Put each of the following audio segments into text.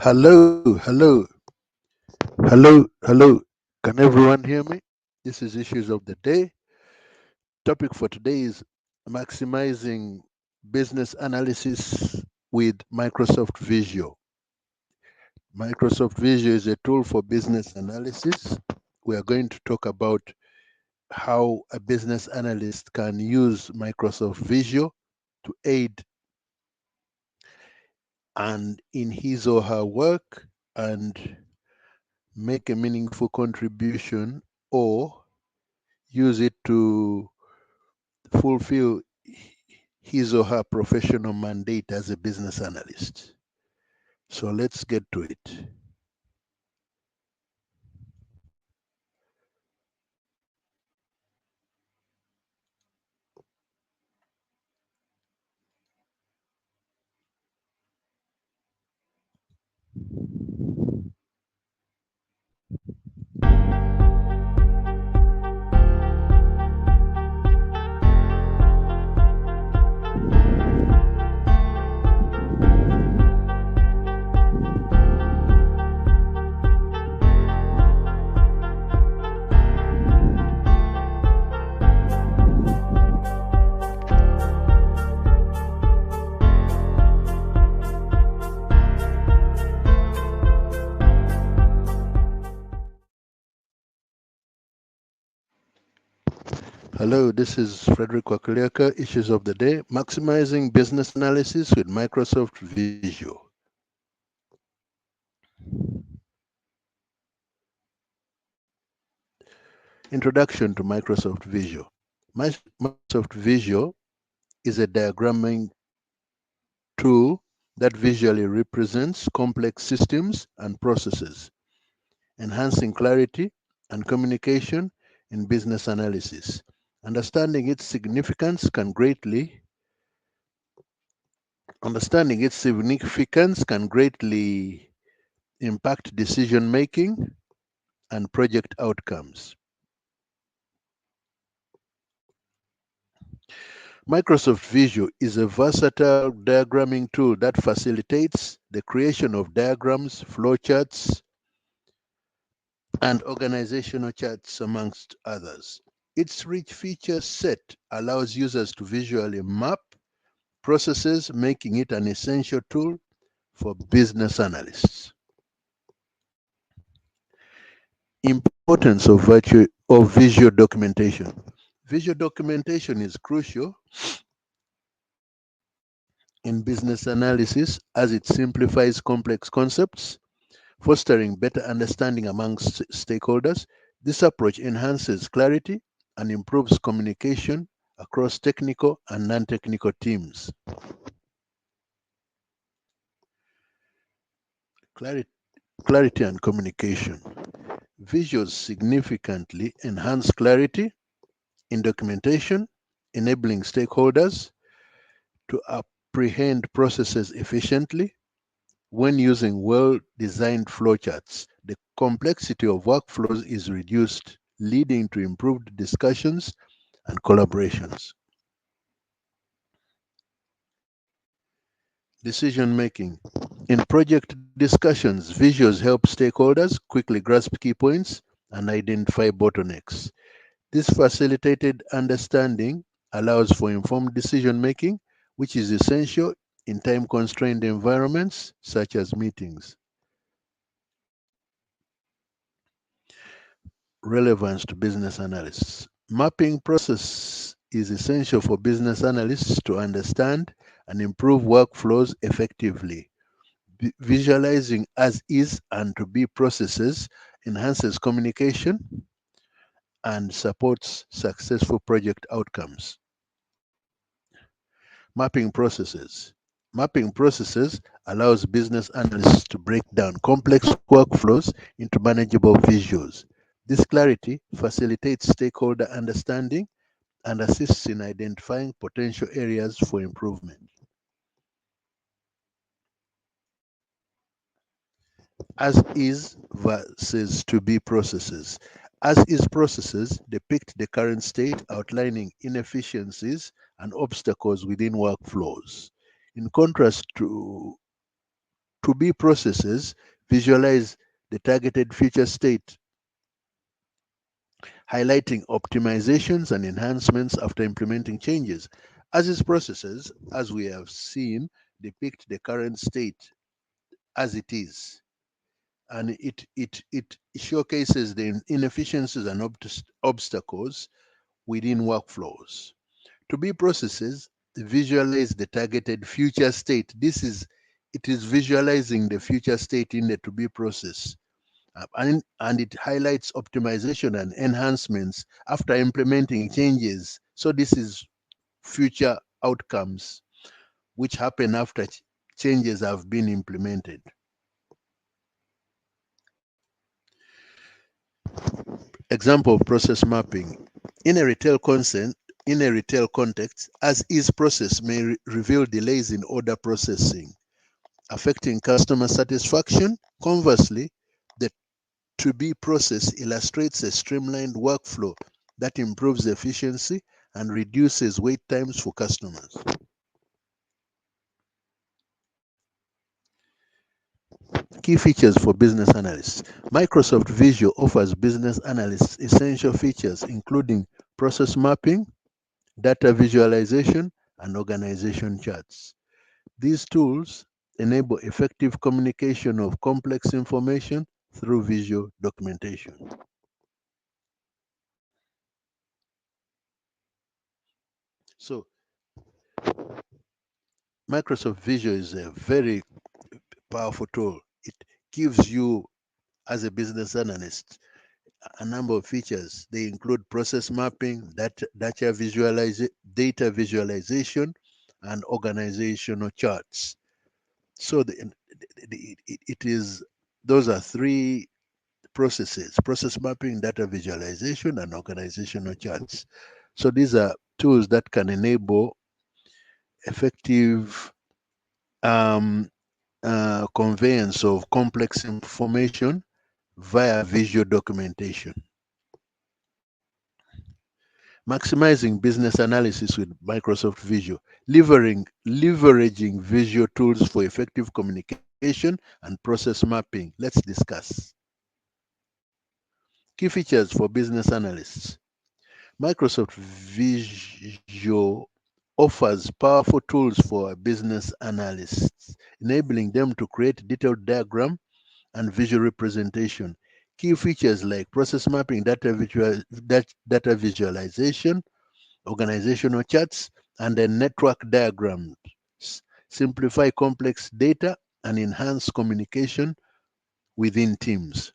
Hello, hello, hello. Can everyone hear me? This is Issues of the Day. Topic for today is maximizing business analysis with Microsoft Visio. Microsoft Visio is a tool for business analysis. We are going to talk about how a business analyst can use Microsoft Visio to aid and in his or her work and make a meaningful contribution or use it to fulfill his or her professional mandate as a business analyst. So let's get to it. Hello, this is Frederick Wakuliaka, Issues of the Day, Maximizing Business Analysis with Microsoft Visio. Introduction to Microsoft Visio. Microsoft Visio is a diagramming tool that visually represents complex systems and processes, enhancing clarity and communication in business analysis. Understanding its significance can greatly impact decision making and project outcomes. Microsoft Visio is a versatile diagramming tool that facilitates the creation of diagrams, flowcharts, and organizational charts, amongst others. Its rich feature set allows users to visually map processes, making it an essential tool for business analysts. Importance of visual documentation. Visual documentation is crucial in business analysis as it simplifies complex concepts, fostering better understanding amongst stakeholders. This approach enhances clarity and improves communication across technical and non-technical teams. Clarity, clarity and communication. Visuals significantly enhance clarity in documentation, enabling stakeholders to apprehend processes efficiently. When using well-designed flowcharts, the complexity of workflows is reduced, leading to improved discussions and collaborations. Decision making. In project discussions, visuals help stakeholders quickly grasp key points and identify bottlenecks. This facilitated understanding allows for informed decision making, which is essential in time constrained environments such as meetings. Relevance to business analysts. Mapping process is essential for business analysts to understand and improve workflows effectively. Visualizing as is and to be processes enhances communication and supports successful project outcomes. Mapping processes. Mapping processes allows business analysts to break down complex workflows into manageable visuals. This clarity facilitates stakeholder understanding and assists in identifying potential areas for improvement. As is versus to be processes. As is processes depict the current state, outlining inefficiencies and obstacles within workflows. In contrast to To be processes visualize the targeted future state, highlighting optimizations and enhancements after implementing changes. As is processes, as we have seen, depict the current state as it is, and it showcases the inefficiencies and obstacles within workflows. To be processes visualize the targeted future state. It is visualizing the future state in the to be process. And it highlights optimization and enhancements after implementing changes. So this is future outcomes which happen after changes have been implemented. Example of process mapping. In a retail consent, in a retail context, as is process may reveal delays in order processing, affecting customer satisfaction. Conversely, the to be process illustrates a streamlined workflow that improves efficiency and reduces wait times for customers. Key features for business analysts. Microsoft Visio offers business analysts essential features including process mapping, data visualization, and organization charts. These tools enable effective communication of complex information through visual documentation. So, Microsoft Visio is a very powerful tool. It gives you, as a business analyst, a number of features. They include process mapping, data visualization, and organizational charts. So it is those are three processes: process mapping, data visualization, and organizational charts. So these are tools that can enable effective um, conveyance of complex information via visual documentation. Maximizing business analysis with Microsoft Visio, leveraging visual tools for effective communication and process mapping. Let's discuss. Key features for business analysts. Microsoft Visio offers powerful tools for business analysts, enabling them to create detailed diagram and visual representation. Key features like process mapping, data visualization, organizational charts, and then network diagrams simplify complex data and enhance communication within teams.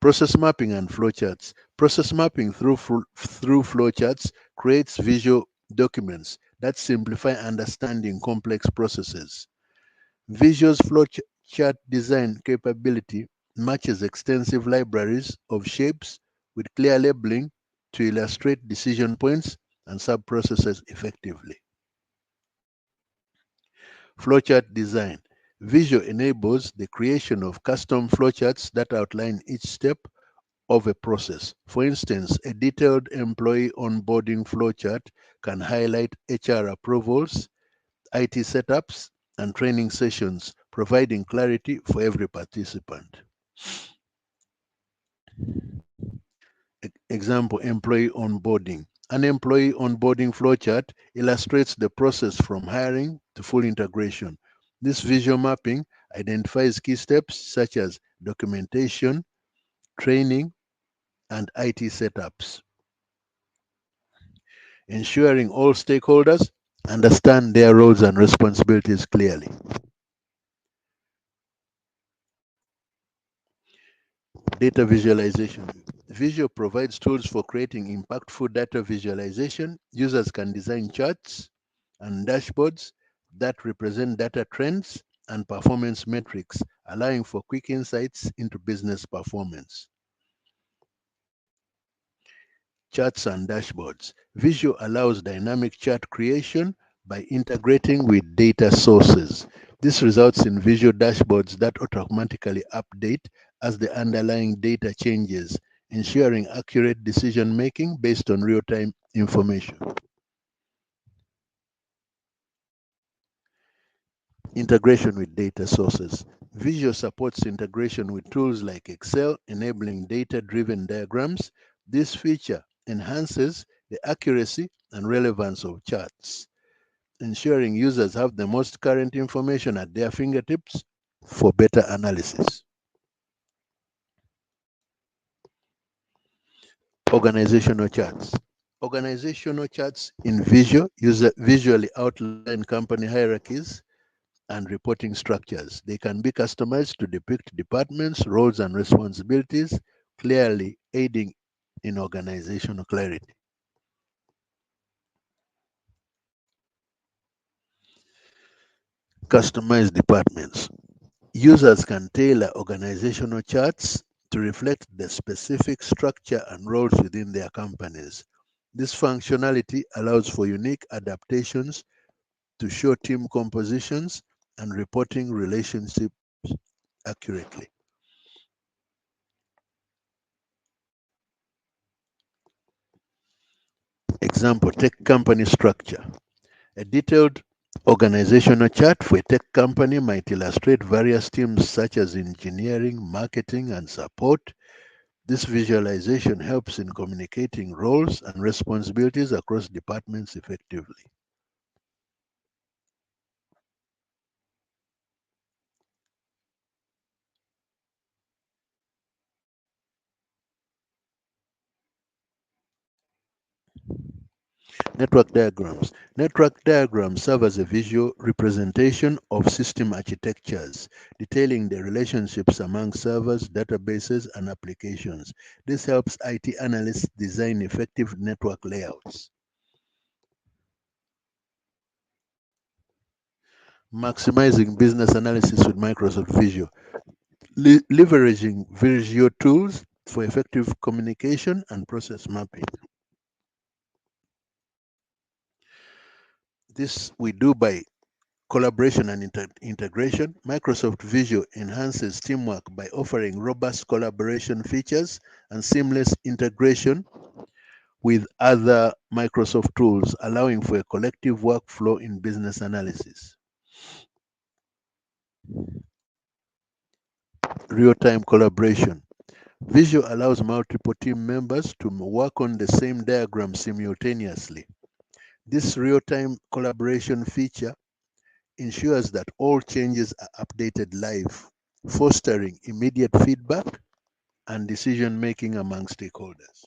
Process mapping and flowcharts. Process mapping through flowcharts creates visual documents that simplify understanding complex processes. Visual's flowchart design capability matches extensive libraries of shapes with clear labeling to illustrate decision points and sub-processes effectively. Flowchart design. Visio enables the creation of custom flowcharts that outline each step of a process. For instance, a detailed employee onboarding flowchart can highlight HR approvals, IT setups, and training sessions, providing clarity for every participant. Example, employee onboarding. An employee onboarding flowchart illustrates the process from hiring to full integration. This visual mapping identifies key steps such as documentation, training, and IT setups, ensuring all stakeholders understand their roles and responsibilities clearly. Data visualization. Visio provides tools for creating impactful data visualization. Users can design charts and dashboards that represent data trends and performance metrics, allowing for quick insights into business performance. Charts and dashboards. Visio allows dynamic chart creation by integrating with data sources. This results in visual dashboards that automatically update as the underlying data changes, ensuring accurate decision making based on real-time information. Integration with data sources. Visio supports integration with tools like Excel, enabling data-driven diagrams. This feature enhances the accuracy and relevance of charts, ensuring users have the most current information at their fingertips for better analysis. Organizational charts. Organizational charts in Visio visually outline company hierarchies and reporting structures. They can be customized to depict departments, roles, and responsibilities, clearly aiding in organizational clarity. Customized departments. Users can tailor organizational charts to reflect the specific structure and roles within their companies. This functionality allows for unique adaptations to show team compositions and reporting relationships accurately. Example, tech company structure. A detailed organizational chart for a tech company might illustrate various teams such as engineering, marketing, and support. This visualization helps in communicating roles and responsibilities across departments effectively. Network diagrams. Network diagrams serve as a visual representation of system architectures, detailing the relationships among servers, databases, and applications. This helps IT analysts design effective network layouts. Maximizing business analysis with Microsoft Visio. Leveraging Visio tools for effective communication and process mapping. This we do by collaboration and integration. Microsoft Visio enhances teamwork by offering robust collaboration features and seamless integration with other Microsoft tools, allowing for a collective workflow in business analysis. Real-time collaboration. Visio allows multiple team members to work on the same diagram simultaneously. This real-time collaboration feature ensures that all changes are updated live, fostering immediate feedback and decision making among stakeholders.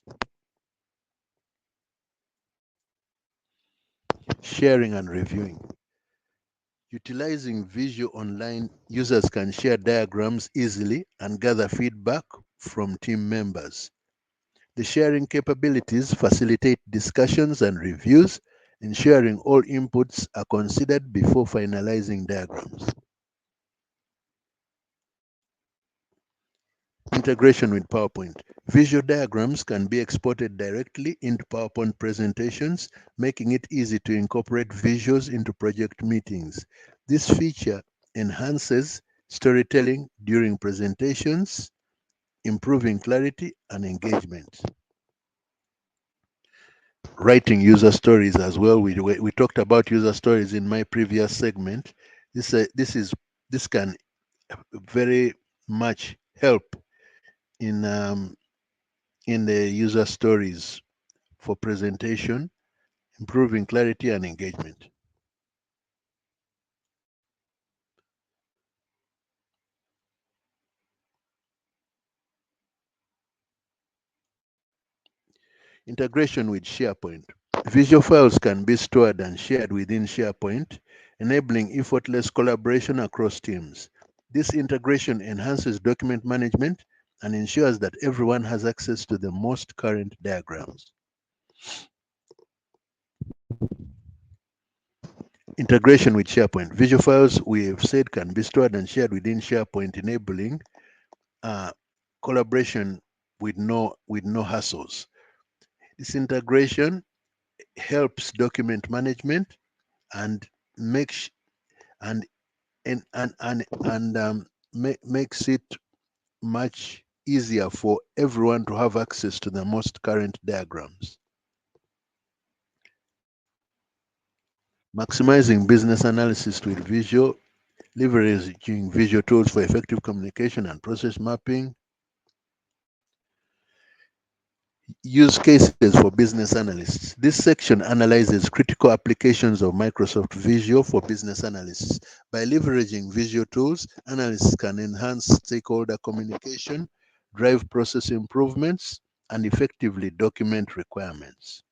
Sharing and reviewing. Utilizing Visio Online, users can share diagrams easily and gather feedback from team members. The sharing capabilities facilitate discussions and reviews, ensuring all inputs are considered before finalizing diagrams. Integration with PowerPoint. Visual diagrams can be exported directly into PowerPoint presentations, making it easy to incorporate visuals into project meetings. This feature enhances storytelling during presentations, improving clarity and engagement. Writing user stories as well. We talked about user stories in my previous segment. This can very much help in in the user stories for presentation, improving clarity and engagement. Integration with SharePoint. Visual files can be stored and shared within SharePoint, enabling effortless collaboration across teams. This integration enhances document management and ensures that everyone has access to the most current diagrams. Integration with SharePoint. Visual files, we have said, can be stored and shared within SharePoint, enabling uh, collaboration with no hassles. This integration helps document management and makes and makes it much easier for everyone to have access to the most current diagrams. Maximizing business analysis with Visio. leveraging visual tools for effective communication and process mapping, use cases for business analysts. This section analyzes critical applications of Microsoft Visio for business analysts. By leveraging Visio tools, analysts can enhance stakeholder communication, drive process improvements, and effectively document requirements.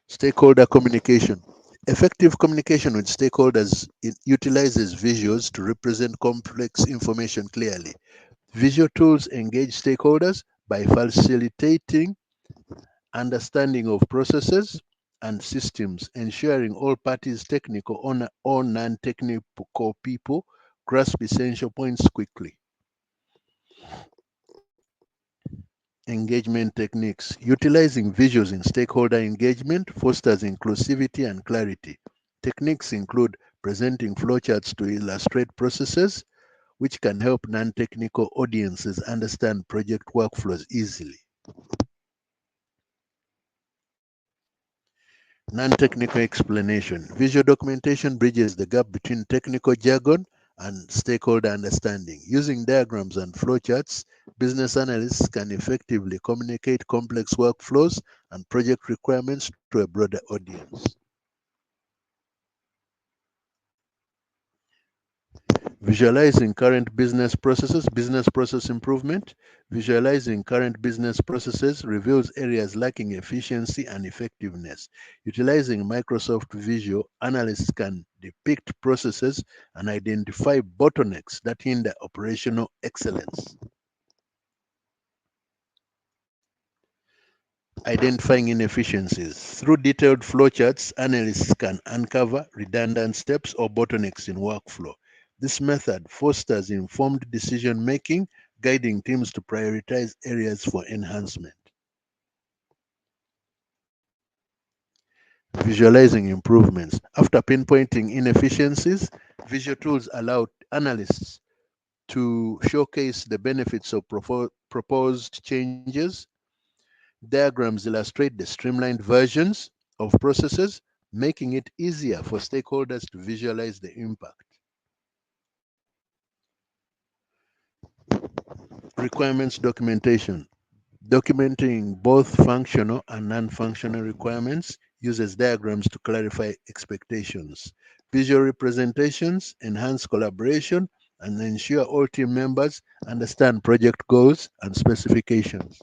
Stakeholder communication. Effective communication with stakeholders utilizes visuals to represent complex information clearly. Visual tools engage stakeholders by facilitating understanding of processes and systems, ensuring all parties, technical or non-technical people, grasp essential points quickly. Engagement techniques. Utilizing visuals in stakeholder engagement fosters inclusivity and clarity. Techniques include presenting flowcharts to illustrate processes, which can help non-technical audiences understand project workflows easily. Non-technical explanation. Visual documentation bridges the gap between technical jargon and stakeholder understanding. Using diagrams and flowcharts, business analysts can effectively communicate complex workflows and project requirements to a broader audience. Visualizing current business process improvement. Visualizing current business processes reveals areas lacking efficiency and effectiveness. Utilizing Microsoft Visio, analysts can depict processes and identify bottlenecks that hinder operational excellence. Identifying inefficiencies. Through detailed flowcharts, analysts can uncover redundant steps or bottlenecks in workflow. This method fosters informed decision making, guiding teams to prioritize areas for enhancement. Visualizing improvements. After pinpointing inefficiencies, visual tools allow analysts to showcase the benefits of proposed changes. Diagrams illustrate the streamlined versions of processes, making it easier for stakeholders to visualize the impact. Requirements documentation. Documenting both functional and non-functional requirements uses diagrams to clarify expectations. Visual representations enhance collaboration and ensure all team members understand project goals and specifications.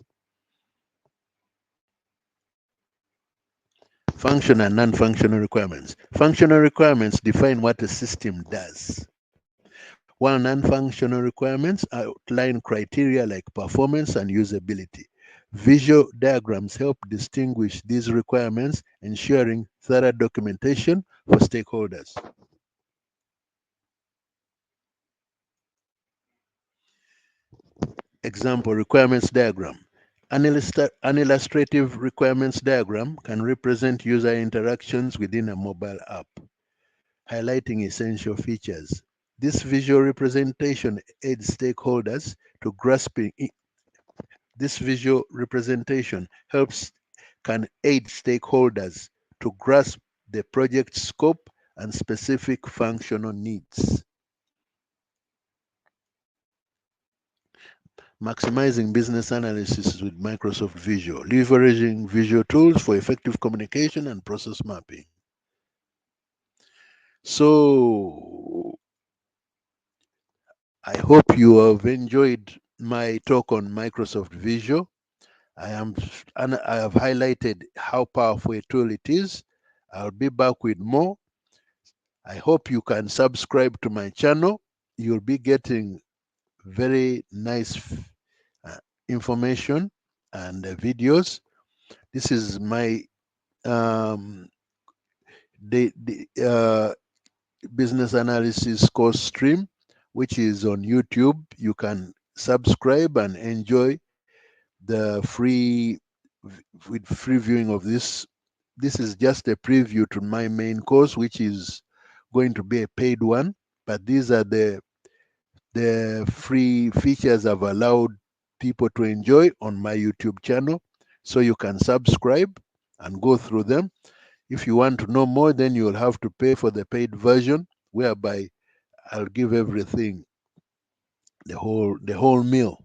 Functional and non-functional requirements. Functional requirements define what a system does, while non-functional requirements outline criteria like performance and usability. Visual diagrams help distinguish these requirements, ensuring thorough documentation for stakeholders. Example requirements diagram. An illustrative requirements diagram can represent user interactions within a mobile app, highlighting essential features. This visual representation aids stakeholders to grasping. This visual representation helps can aid stakeholders to grasp the project scope and specific functional needs. Maximizing business analysis with Microsoft Visio, leveraging visual tools for effective communication and process mapping. So I hope you have enjoyed my talk on Microsoft Visio. I have highlighted how powerful a tool it is. I'll be back with more. I hope you can subscribe to my channel. You'll be getting very nice uh, information and videos. This is my um, the business analysis course stream, which is on YouTube. You can subscribe and enjoy the free viewing of this. This is just a preview to my main course, which is going to be a paid one. But these are the free features I've allowed people to enjoy on my YouTube channel. So you can subscribe and go through them. If you want to know more, then you'll have to pay for the paid version, whereby I'll give everything, the whole meal.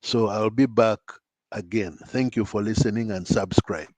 So I'll be back again. Thank you for listening and subscribe.